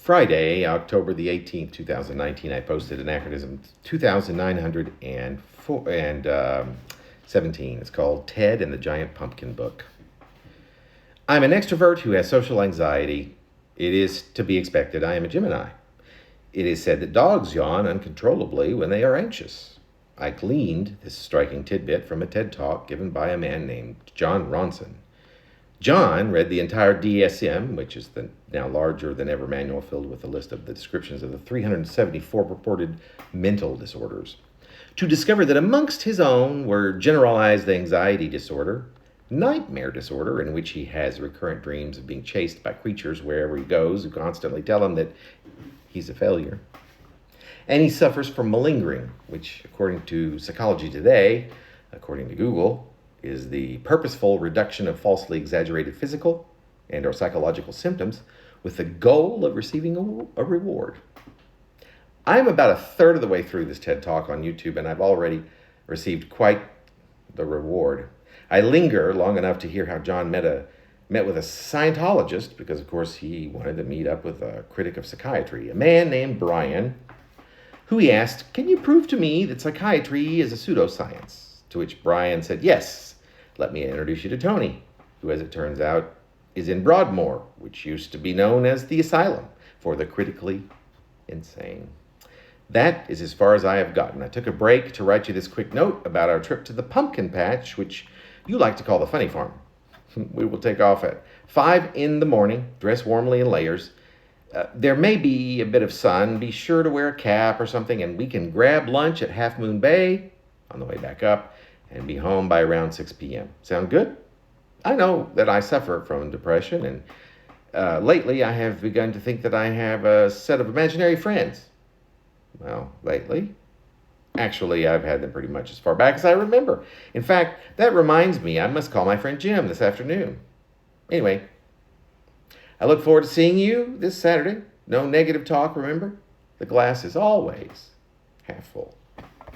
Friday, October the 18th, 2019, I posted Anachronism 2917. It's called Ted and the Giant Pumpkin Book. I'm an extrovert who has social anxiety. It is to be expected. I am a Gemini. It is said that dogs yawn uncontrollably when they are anxious. I gleaned this striking tidbit from a TED Talk given by a man named John Ronson. John read the entire DSM, which is the now larger than ever manual filled with a list of the descriptions of the 374 purported mental disorders, to discover that amongst his own were generalized anxiety disorder, nightmare disorder, in which he has recurrent dreams of being chased by creatures wherever he goes who constantly tell him that he's a failure, and he suffers from malingering, which, according to Psychology Today, according to Google, is the purposeful reduction of falsely exaggerated physical and or psychological symptoms with the goal of receiving a reward. I'm about a third of the way through this TED Talk on YouTube, and I've already received quite the reward. I linger long enough to hear how John met with a Scientologist, because, of course, he wanted to meet up with a critic of psychiatry, a man named Brian, who he asked, "Can you prove to me that psychiatry is a pseudoscience?" To which Brian said, "Yes, let me introduce you to Tony, who, as it turns out, is in Broadmoor, which used to be known as the asylum for the critically insane." That is as far as I have gotten. I took a break to write you this quick note about our trip to the pumpkin patch, which you like to call the funny farm. We will take off at 5 in the morning, dress warmly in layers. There may be a bit of sun. Be sure to wear a cap or something, and we can grab lunch at Half Moon Bay on the way back up and be home by around 6 p.m. Sound good? I know that I suffer from depression, and lately I have begun to think that I have a set of imaginary friends. Well, lately? Actually, I've had them pretty much as far back as I remember. In fact, that reminds me, I must call my friend Jim this afternoon. Anyway, I look forward to seeing you this Saturday. No negative talk, remember? The glass is always half full.